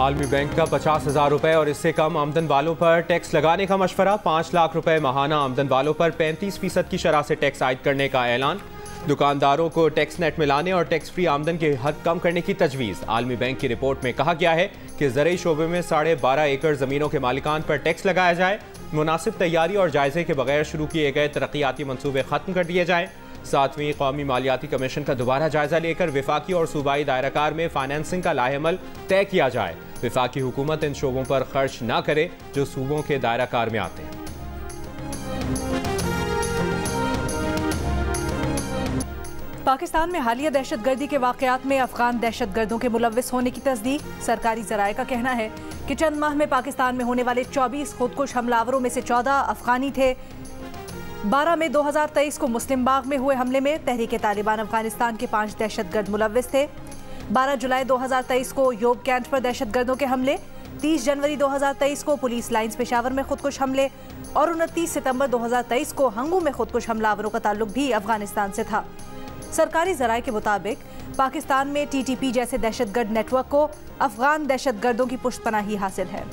आलमी बैंक का 50,000 रुपए और इससे कम आमदन वालों पर टैक्स लगाने का मशवरा। 5 लाख रुपए माहाना आमदन वालों पर 35% की शरह से टैक्स आयद करने का ऐलान। दुकानदारों को टैक्स नेट मिलाने और टैक्स फ्री आमदन की हद कम करने की तजवीज़। आलमी बैंक की रिपोर्ट में कहा गया है कि ज़रई शोबे में 12.5 एकड़ ज़मीनों के मालिकान पर टैक्स लगाया जाए। मुनासिब तैयारी और जायजे के बगैर शुरू किए गए तरक्याती मनसूबे ख़त्म कर दिए जाएँ। 7वीं कौमी मालियाती कमीशन का दोबारा जायजा लेकर विफाकी और सूबाई दायराकार में फाइनेंसिंग का लाहेमल तय किया जाए। विफाकी हुकूमत इन शोबों पर खर्च न करे जो सूबों के दायराकार में आते हैं। पाकिस्तान में हालिया दहशतगर्दी के वाक़यात में अफगान दहशतगर्दों के मुलव्विस होने की तस्दीक। सरकारी ज़राए का कहना है कि चंद माह में पाकिस्तान में होने वाले 24 खुदकुश हमलावरों में से 14 अफगानी थे। 12 मई 2023 को मुस्लिम बाग में हुए हमले में तहरीक तालिबान अफगानिस्तान के 5 दहशतगर्द मुलव्विस थे। 12 जुलाई 2023 को योग कैंट पर दहशतगर्दों के हमले। 30 जनवरी 2023 को पुलिस लाइन्स पेशावर में खुदकुश हमले और 29 सितंबर 2023 को हंगू में खुदकुश हमलावरों का ताल्लुक भी अफगानिस्तान से था। सरकारी ज़राए के मुताबिक पाकिस्तान में TTP जैसे दहशतगर्द नेटवर्क को अफगान दहशतगर्दों की पुष्टपनाही हासिल है।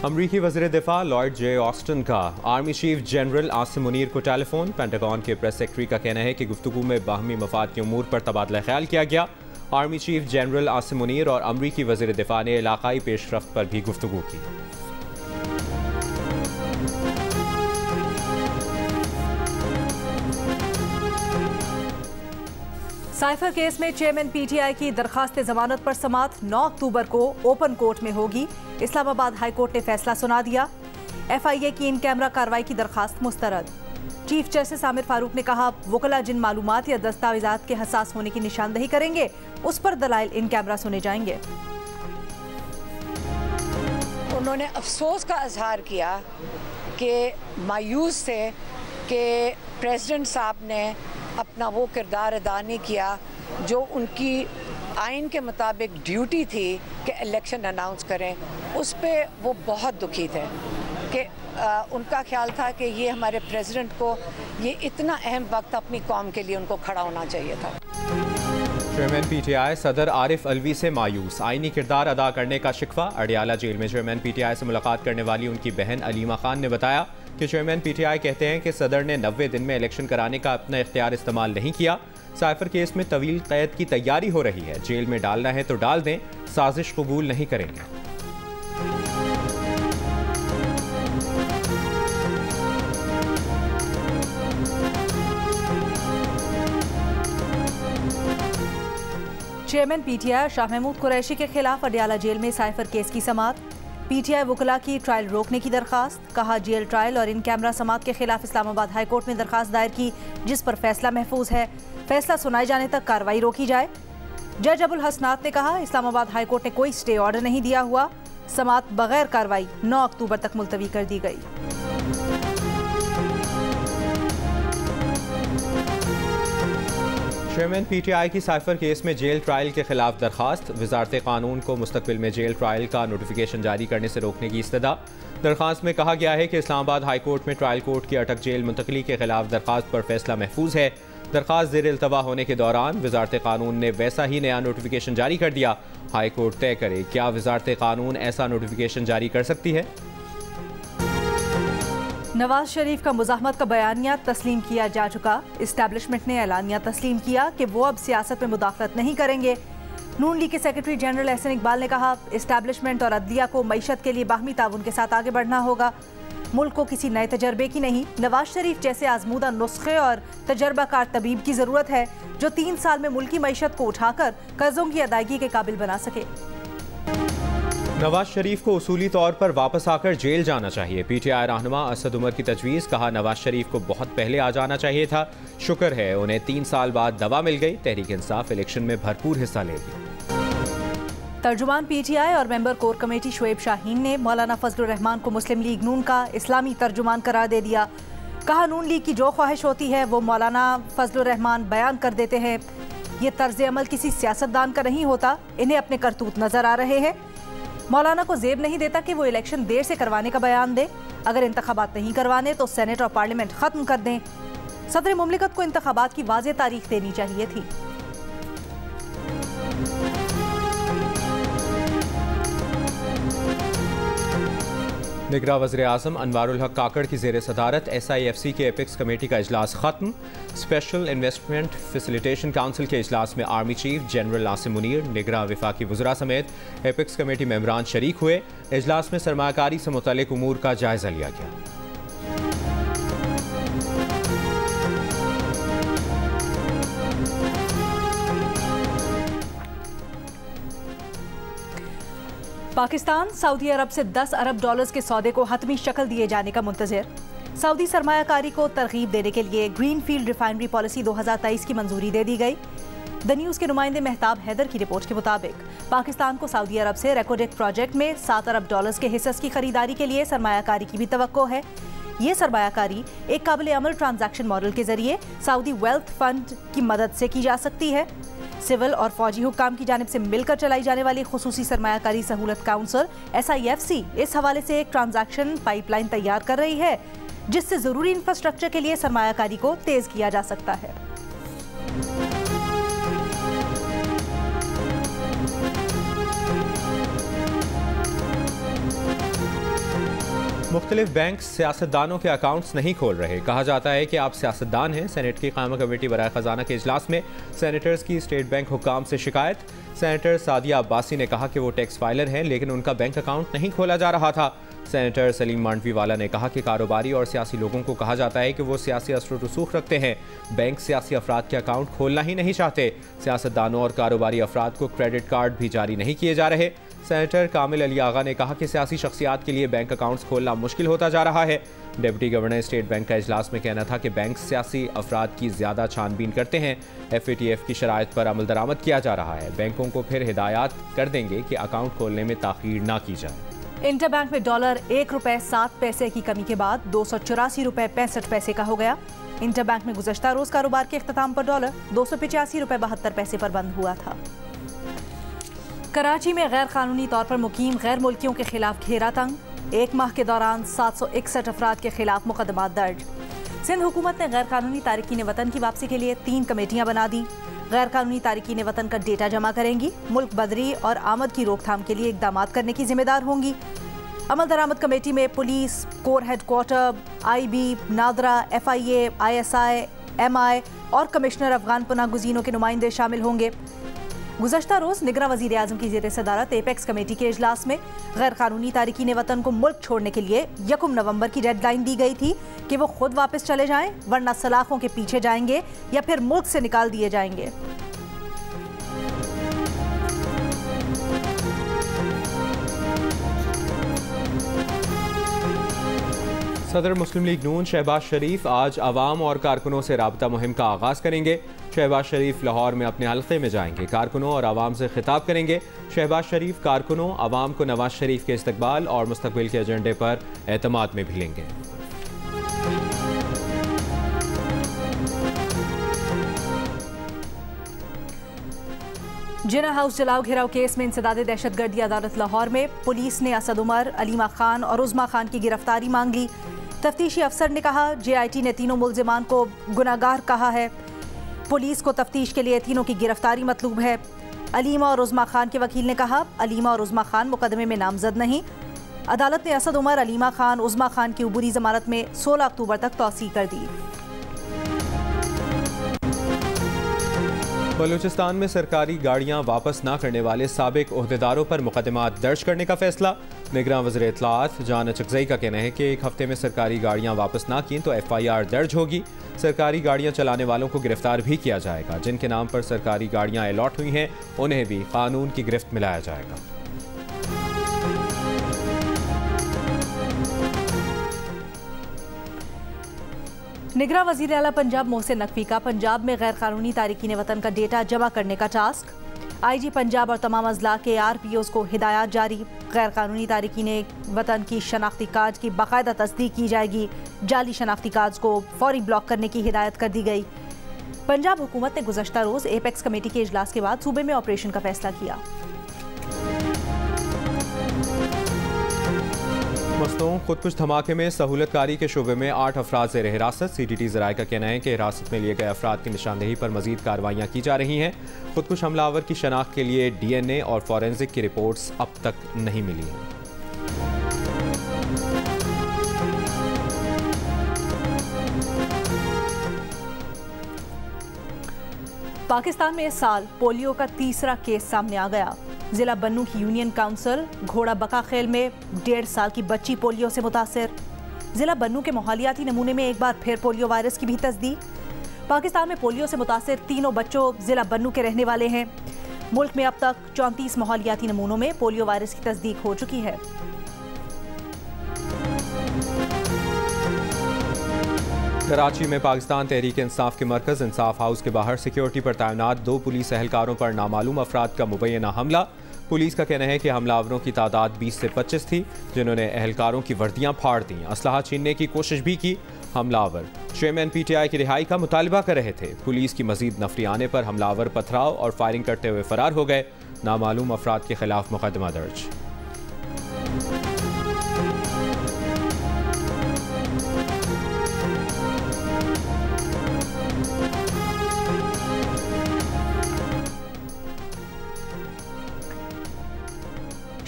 अमरीकी वज़ीर दिफा लॉर्ड जे ऑस्टिन का army chief general Asim Munir को टेलीफोन। पेंटागन के प्रेस सेक्रेटरी का कहना है कि गुफ्तगू में बाहमी मफाद के उमूर पर तबादला ख्याल किया गया। Army chief general Asim Munir और अमरीकी वज़ीर दिफा ने इलाकाई पेशरफ्त पर भी गुफ्तगू की। साइफर केस में चेयरमैन PTI की दरखास्त जमानत पर समाअत 9 अक्टूबर को ओपन कोर्ट में होगी। इस्लामाबाद हाई कोर्ट ने फैसला सुना दिया। FIA की इन कैमरा कार्रवाई की दरखास्त मुस्तरद। चीफ जस्टिस आमिर फारूक ने कहा, वकला जिन मालूमात या दस्तावेजात के हसास होने की निशानदही करेंगे उस पर दलाइल इन कैमरा सुने जाएंगे। उन्होंने अफसोस का इजहार किया कि मायूस थे कि प्रेसिडेंट साहब ने अपना वो किरदार अदा नहीं किया जो उनकी आइन के मुताबिक ड्यूटी थी कि इलेक्शन अनाउंस करें। उस पे वो बहुत दुखी थे कि उनका ख्याल था कि ये हमारे प्रेसिडेंट को ये इतना अहम वक्त अपनी कौम के लिए उनको खड़ा होना चाहिए था। चेयरमैन PTI सदर आरिफ अलवी से मायूस। आइनी किरदार अदा करने का शिकवा। अडियाला जेल में चेयरमैन PTI से मुलाकात करने वाली उनकी बहन अलीमा खान ने बताया कि चेयरमैन PTI कहते हैं कि सदर ने 90 दिन में इलेक्शन कराने का अपना इख्तियार इस्तेमाल नहीं किया। साइफर केस में तवील कैद की तैयारी हो रही है। जेल में डालना है तो डाल दें, साजिश कबूल नहीं करेंगे। चेयरमैन PTI शाह महमूद कुरैशी के खिलाफ अडियाला जेल में साइफर केस की समाअत। PTI वकला की ट्रायल रोकने की दरखास्त। कहा, जेल ट्रायल और इन कैमरा समाअत के खिलाफ इस्लामाबाद हाई कोर्ट में दरखास्त दायर की जिस पर फैसला महफूज है। फैसला सुनाए जाने तक कार्रवाई रोकी जाए। जज अबुल हसनात ने कहा, इस्लामाबाद हाई कोर्ट ने कोई स्टे ऑर्डर नहीं दिया हुआ। समाअत बगैर कार्रवाई 9 अक्टूबर तक मुलतवी कर दी गई। चेयरमैन PTI की साइफर केस में जेल ट्रायल के खिलाफ दरखास्त। वजारत कानून को मुस्तकबिल में जेल ट्रायल का नोटिफिकेशन जारी करने से रोकने की इस्तदा। दरखास्त में कहा गया है कि इस्लामाबाद हाई कोर्ट में ट्रायल कोर्ट की अटक जेल मुंतकली के खिलाफ दरखास्त पर फैसला महफूज है। दरखास्त ज़ेर इल्तवा होने के दौरान वजारत कानून ने वैसा ही नया नोटिफिकेशन जारी कर दिया। हाई कोर्ट तय करे क्या वजारत कानून ऐसा नोटिफिकेशन जारी कर सकती है। नवाज शरीफ का मुज़ाहमत का बयानिया तस्लीम किया जा चुका। इस्टेब्लिशमेंट ने ऐलानिया तस्लीम किया कि वो अब सियासत में मुदाखलत नहीं करेंगे। नून लीग के सेक्रेटरी जनरल एहसन इकबाल ने कहा, इस्टेब्लिशमेंट और अदलिया को मईशत के लिए बाहमी ताउन के साथ आगे बढ़ना होगा। मुल्क को किसी नए तजर्बे की नहीं, नवाज शरीफ जैसे आजमूदा नुस्खे और तजर्बाकार तबीब की ज़रूरत है जो 3 साल में मुल्की मईशत को उठाकर कर्जों की अदायगी के काबिल बना सके। नवाज शरीफ को उसूली तौर पर वापस आकर जेल जाना चाहिए। PTI रहनुमा असद उमर की तजवीज़। कहा, नवाज शरीफ को बहुत पहले आ जाना चाहिए था। शुक्र है उन्हें 3 साल बाद दवा मिल गई। तहरीक इंसाफ इलेक्शन में भरपूर हिस्सा लेगी। तर्जुमान PTI और member core committee Shoaib Shaheen ने मौलाना फजलुर रहमान को मुस्लिम लीग नून का इस्लामी तर्जुमान करार दे दिया। कहा, नून लीग की जो ख्वाहिश होती है वो मौलाना फजलुर रहमान बयान कर देते हैं। ये तर्ज अमल किसी सियासतदान का नहीं होता। इन्हें अपने करतूत नजर आ रहे हैं। मौलाना को जेब नहीं देता कि वो इलेक्शन देर से करवाने का बयान दे। अगर इंतखाबात नहीं करवाने तो सेनेट और पार्लियामेंट खत्म कर दें। सदर मुमलिकत को इंतखाबात की वाज़ेह तारीख देनी चाहिए थी। निगरां वज़ीर-ए-आज़म अनवारुल हक काकड़ की ज़ेर सदारत SIFC के एपेक्स कमेटी का इजलास खत्म। स्पेशल इन्वेस्टमेंट फैसिलिटेशन काउंसिल के इजलास में आर्मी चीफ जनरल नासिम मुनीर, निगरां वफाकी वज़रा समेत एपेक्स कमेटी मेंबरान शरीक हुए। इजलास में सरमायाकारी से मुतल्लिक उमूर का जायजा लिया गया। पाकिस्तान सऊदी अरब से 10 अरब डॉलर्स के सौदे को हतमी शक्ल दिए जाने का मुंतज़िर। सऊदी सरमायाकारी को तरगीब देने के लिए ग्रीन फील्ड रिफाइनरी पॉलिसी 2023 की मंजूरी दे दी गई। द न्यूज़ के नुमाइंदे मेहताब हैदर की रिपोर्ट के मुताबिक पाकिस्तान को सऊदी अरब से रेकोडेक प्रोजेक्ट में 7 अरब डॉलर्स के हिस्से की खरीदारी के लिए सरमायाकारी की भी तवक्को है। ये सरमायाकारी एक काबिल अमल ट्रांजैक्शन मॉडल के जरिए सऊदी वेल्थ फंड की मदद से की जा सकती है। सिविल और फौजी हुक्काम की जानिब से मिलकर चलाई जाने वाली खुसूसी सरमायाकारी सहूलत काउंसिल SIFC इस हवाले से एक ट्रांजैक्शन पाइपलाइन तैयार कर रही है, जिससे जरूरी इंफ्रास्ट्रक्चर के लिए सरमायाकारी को तेज किया जा सकता है। मुख्तलिफ बैंक सियासतदानों के अकाउंट्स नहीं खोल रहे। कहा जाता है कि आप सियासतदान हैं। सेनेट की कायमा कमेटी बराए खजाना के इजलास में सेनेटर्स की स्टेट बैंक हुक्काम से शिकायत। सेनेटर सादिया अब्बासी ने कहा कि वो टैक्स फाइलर हैं, लेकिन उनका बैंक अकाउंट नहीं खोला जा रहा था। सेनेटर सलीम मांडवी वाला ने कहा कि कारोबारी और सियासी लोगों को कहा जाता है कि वो सियासी असर रसूख रखते हैं, बैंक सियासी अफराद के अकाउंट खोलना ही नहीं चाहते। सियासतदानों और कारोबारी अफराद को क्रेडिट कार्ड भी जारी नहीं किए जा रहे। सेनेटर कामिल अली आगा ने कहा कि सियासी शख्सियात के लिए बैंक अकाउंट्स खोलना मुश्किल होता जा रहा है। डिप्टी गवर्नर स्टेट बैंक का इजलास में कहना था कि बैंक सियासी अफराद की ज़्यादा छानबीन करते हैं। FATF की शराइत पर अमल दरामद किया जा रहा है। बैंकों को फिर हिदायत कर देंगे कि अकाउंट खोलने में ताख़ीर ना की जाए। इंटर बैंक में डॉलर 1 रुपये 7 पैसे की कमी के बाद 284 रुपये 65 पैसे का हो गया। इंटर बैंक में गुज़श्ता रोज कारोबार के इख्तिताम पर डॉलर 285 रुपये 72 पैसे पर बंद हुआ था। कराची में गैर कानूनी तौर पर मुकीम गैर मुल्कियों के खिलाफ घेरा तंग। 1 माह के दौरान 761 अफराद के खिलाफ मुकदमा दर्ज। सिंध हुकूमत ने गैर कानूनी तारिकीन वतन की वापसी के लिए 3 कमेटियां बना दी। गैर कानूनी तारिकीन वतन का डेटा जमा करेंगी, मुल्क बदरी और आमद की रोकथाम के लिए इकदाम करने की जिम्मेदार होंगी। अमल दरामद कमेटी में police, core headquarter, IB, NADRA, FIA, ISI, MI और कमिश्नर अफगान पनाह गुज़ीनों के नुमाइंदे शामिल होंगे। गुज़श्ता रोज़ निगरां वज़ीर-ए-आज़म की ज़ेर सदारत एपेक्स कमेटी के इजलास में गैर कानूनी तारिकीन वतन को मुल्क छोड़ने के लिए 1 नवंबर की डेडलाइन दी गई थी कि वो खुद वापस चले जाएं, वरना सलाखों के पीछे जाएंगे या फिर मुल्क से निकाल दिए जाएंगे। सदर मुस्लिम लीग नून शहबाज शरीफ आज आवाम और कारकुनों से राबता मुहिम का आगाज़ करेंगे। शहबाज शरीफ लाहौर में अपने हल्के में जाएंगे, कारकुनों और आवाम से खिताब करेंगे। शहबाज शरीफ कारकुनों, आवाम को नवाज शरीफ के इस्तकबाल और मुस्तकबिल के एजेंडे पर एतमाद में भी लेंगे। जिना हाउस जलाओ घिराव केस में इंसदाद दहशतगर्दी अदालत लाहौर में पुलिस ने असद उमर, अलीमा खान और उज़मा खान की गिरफ्तारी मांग ली। तफ्तीशी अफसर ने कहा JIT ने तीनों मुल्जिमान को गुनाहगार कहा है। पुलिस को तफ्तीश के लिए तीनों की गिरफ्तारी मतलूब है। अलीमा और उज़मा खान के वकील ने कहा अलीमा और उज़मा खान मुकदमे में नामजद नहीं। अदालत ने असद उमर, अलीमा खान, उज़मा खान की उबूरी जमानत में 16 अक्टूबर तक तौसीह कर दी। बलूचिस्तान में सरकारी गाड़ियां वापस ना करने वाले साबिक ओहदेदारों पर मुकदमात दर्ज करने का फैसला। निगरां वज़ीर इत्तलाआत जान अचकज़ई का कहना है कि 1 हफ्ते में सरकारी गाड़ियां वापस ना की तो FIR दर्ज होगी। सरकारी गाड़ियां चलाने वालों को गिरफ्तार भी किया जाएगा। जिनके नाम पर सरकारी गाड़ियां अलॉट हुई हैं उन्हें भी कानून की गिरफ्त में लाया जाएगा। निगरां वज़ीर आला पंजाब मोहसिन नकवी का पंजाब में गैर कानूनी तारिकीन वतन का डेटा जमा करने का टास्क। IG पंजाब और तमाम अजला के RPOs को हिदायत जारी। गैर कानूनी तारिकीन वतन की शनाख्ती कार्ड की बाकायदा तस्दीक की जाएगी। जाली शनाख्ती कार्ड को फौरी ब्लॉक करने की हिदायत कर दी गई। पंजाब हुकूमत ने गुज़श्ता रोज़ एपेक्स कमेटी के इजलास के बाद सूबे में ऑपरेशन का फैसला किया। मस्तों खुदकुश धमाके में सहूलतकारी के शोबे में 8 अफराद ज़ेर हिरासत। CTT ज़राए का कहना है कि हिरासत में लिए गए अफराद की निशानदेही पर मजीद कार्रवाइयाँ की जा रही हैं। खुदकुश हमलावर की शनाख्त के लिए DNA और फॉरेंसिक की रिपोर्ट्स अब तक नहीं मिली हैं। पाकिस्तान में इस साल पोलियो का तीसरा केस सामने आ गया। जिला बन्नू की यूनियन काउंसिल घोड़ा बका खेल में 1.5 साल की बच्ची पोलियो से मुतासिर। जिला बन्नू के माहौलियाती नमूने में एक बार फिर पोलियो वायरस की भी तस्दीक। पाकिस्तान में पोलियो से मुतासिर तीनों बच्चों जिला बन्नू के रहने वाले हैं। मुल्क में अब तक 34 माहौलियाती नमूनों में पोलियो वायरस की तस्दीक हो चुकी है। कराची में पाकिस्तान तहरीक इंसाफ के मरकज़ इंसाफ हाउस के बाहर सिक्योरिटी पर तैनात 2 पुलिस एहलकारों पर नामालूम अफराद का मुबैना हमला। पुलिस का कहना है कि हमलावरों की तादाद 20 से 25 थी, जिन्होंने एहलकारों की वर्दियां फाड़ दी, असलहा छीनने की कोशिश भी की। हमलावर चेयरमैन PTI की रिहाई का मुतालबा कर रहे थे। पुलिस की मजीद नफरी आने पर हमलावर पथराव और फायरिंग करते हुए फरार हो गए। नामालूम अफराद के खिलाफ मुकदमा दर्ज।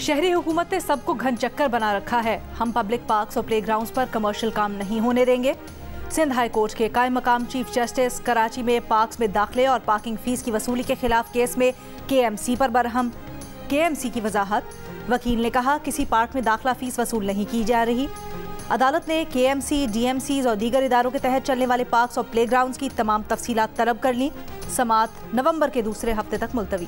शहरी हुकूमत ने सबको घन चक्कर बना रखा है। हम पब्लिक पार्क्स और प्लेग्राउंड्स पर कमर्शियल काम नहीं होने देंगे। सिंध हाई कोर्ट के कायम मकाम चीफ जस्टिस कराची में पार्क्स में दाखिले और पार्किंग फीस की वसूली के खिलाफ केस में KMC पर बरहम। KMC की वजाहत, वकील ने कहा किसी पार्क में दाखिला फीस वसूल नहीं की जा रही। अदालत ने KMC, DMCs और दीगर इदारों के तहत चलने वाले पार्क्स और प्लेग्राउंड्स की तमाम तफसीलात तलब कर ली। समात नवंबर के दूसरे हफ्ते तक मुलतवी।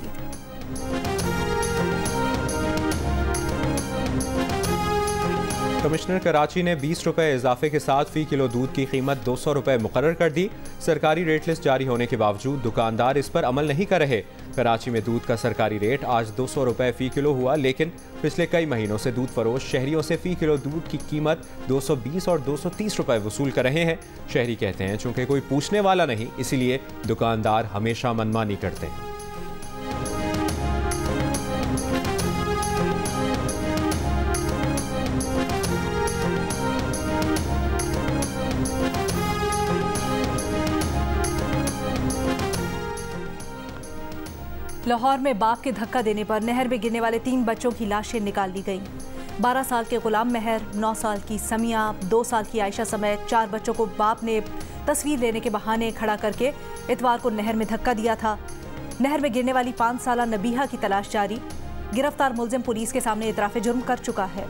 कमिश्नर कराची ने 20 रुपये इजाफे के साथ फ़ी किलो दूध की कीमत 200 रुपये मुकर्रर कर दी। सरकारी रेट लिस्ट जारी होने के बावजूद दुकानदार इस पर अमल नहीं कर रहे। कराची में दूध का सरकारी रेट आज 200 रुपये फ़ी किलो हुआ, लेकिन पिछले कई महीनों से दूध फरोश शहरियों से फ़ी किलो दूध की कीमत 220 और 230 रुपये वसूल कर रहे हैं। शहरी कहते हैं चूँकि कोई पूछने वाला नहीं, इसीलिए दुकानदार हमेशा मनमानी करते हैं। लाहौर में बाप के धक्का देने पर नहर में गिरने वाले 3 बच्चों की लाशें निकाल ली गईं। 12 साल के गुलाम महर, 9 साल की समिया, 2 साल की आयशा समेत 4 बच्चों को बाप ने तस्वीर लेने के बहाने खड़ा करके इतवार को नहर में धक्का दिया था। नहर में गिरने वाली 5 साला नबीहा की तलाश जारी। गिरफ्तार मुलजिम पुलिस के सामने इतराफ़े जुर्म कर चुका है।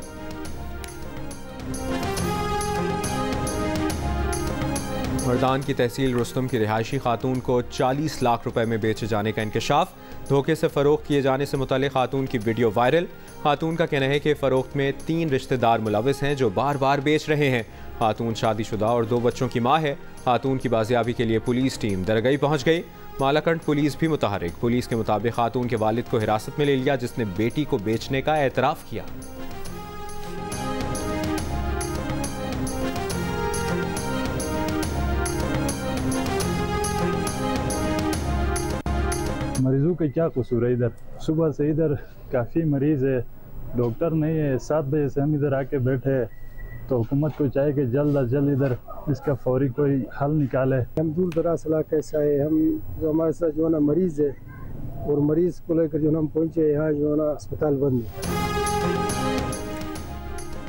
मर्दान की तहसील रुस्तम की रिहायशी खातून को 40 लाख रुपए में बेचे जाने का इंकशाफ। धोखे से फ़रोख्त किए जाने से मुताल्लिक़ खातून की वीडियो वायरल। खातून का कहना है कि फ़रोख्त में 3 रिश्तेदार मुलविस हैं जो बार बार बेच रहे हैं। खातून शादीशुदा और 2 बच्चों की माँ है। खातून की बाजियाबी के लिए पुलिस टीम दरगई पहुँच गई। मालाकंड पुलिस भी मुतहरिक। पुलिस के मुताबिक खातून के वालिद को हिरासत में ले लिया, जिसने बेटी को बेचने का एतराफ़ किया। मरीजों का क्या कसूर है? इधर सुबह से इधर काफ़ी मरीज़ है, डॉक्टर नहीं है। 7 बजे से हम इधर आके बैठे हैं, तो हुकूमत को चाहिए कि जल्द अज जल्द इधर इसका फौरी कोई हल निकाले। हम दूर दराज इलाके से आए, हम जो हमारे साथ जो है ना मरीज़ है, और मरीज़ को लेकर जो हम पहुँचे यहाँ जो है ना अस्पताल बंद है।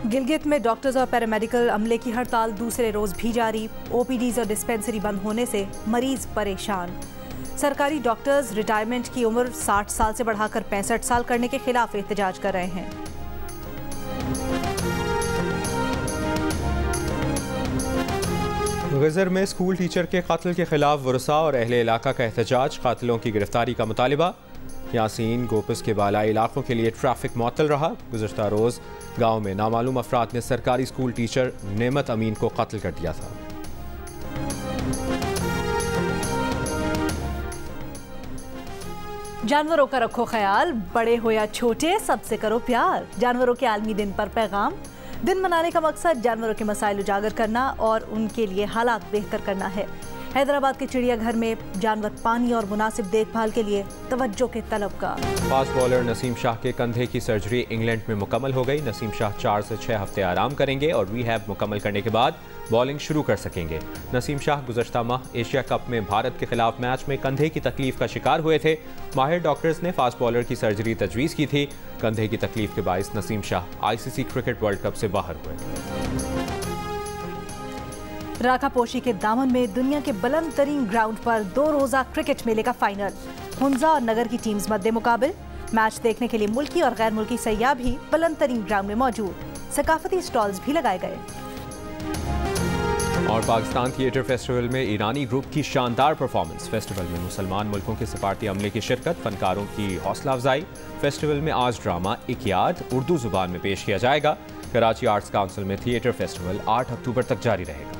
गिलगित में डॉक्टर्स और पैरामेडिकल अमले की हड़ताल दूसरे रोज़ भी जारी। OPDs और डिस्पेंसरी बंद होने से मरीज परेशान। सरकारी डॉक्टर्स रिटायरमेंट की उम्र 60 साल से बढ़ाकर 65 साल करने के खिलाफ एहतजाज कर रहे हैं। गज़र में स्कूल टीचर के कत्ल के खिलाफ वरसा और अहले इलाका का एहतजाज। कातिलों की गिरफ्तारी का मुतालिबा। यासीन गोपस के बालाई इलाकों के लिए ट्रैफिक मुअत्तल रहा। गुज़श्ता रोज़ गाँव में नामालूम अफराद ने सरकारी स्कूल टीचर नेमत अमीन को कत्ल कर दिया था। जानवरों का रखो ख्याल, बड़े हो या छोटे सबसे करो प्यार। जानवरों के आलमी दिन पर पैगाम। दिन मनाने का मकसद जानवरों के मसाइल उजागर करना और उनके लिए हालात बेहतर करना है। हैदराबाद के चिड़ियाघर में जानवर पानी और मुनासिब देखभाल के लिए तवज्जो के तलबगार। फास्ट बॉलर नसीम शाह के कंधे की सर्जरी इंग्लैंड में मुकम्मल हो गई। नसीम शाह 4 से 6 हफ्ते आराम करेंगे और रिहैब मुकम्मल करने के बाद बॉलिंग शुरू कर सकेंगे। नसीम शाह गुज़श्ता माह एशिया कप में भारत के खिलाफ मैच में कंधे की तकलीफ का शिकार हुए थे। माहिर डॉक्टर्स ने फास्ट बॉलर की सर्जरी तजवीज़ की थी। कंधे की तकलीफ के बायस Naseem Shah ICC cricket world cup से बाहर हुए। राकापोशी के दामन में दुनिया के बुलंद तरीन ग्राउंड पर 2 रोजा क्रिकेट मेले का फाइनल। हुंजा और नगर की टीम्स मद्दे मुकाबिल। मैच देखने के लिए मुल्की और गैर मुल्की सयाह भी बुलंद तरीन ग्राउंड में मौजूद। सकाफती स्टॉल्स भी लगाए गए। और पाकिस्तान थिएटर फेस्टिवल में ईरानी ग्रुप की शानदार परफॉर्मेंस। फेस्टिवल में मुसलमान मुल्कों के सफारती अमले की शिरकत, फनकारों की हौसला अफजाई। फेस्टिवल में आज ड्रामा एक याद उर्दू जुबान में पेश किया जाएगा। कराची आर्ट्स काउंसिल में थिएटर फेस्टिवल 8 अक्टूबर तक जारी रहेगा।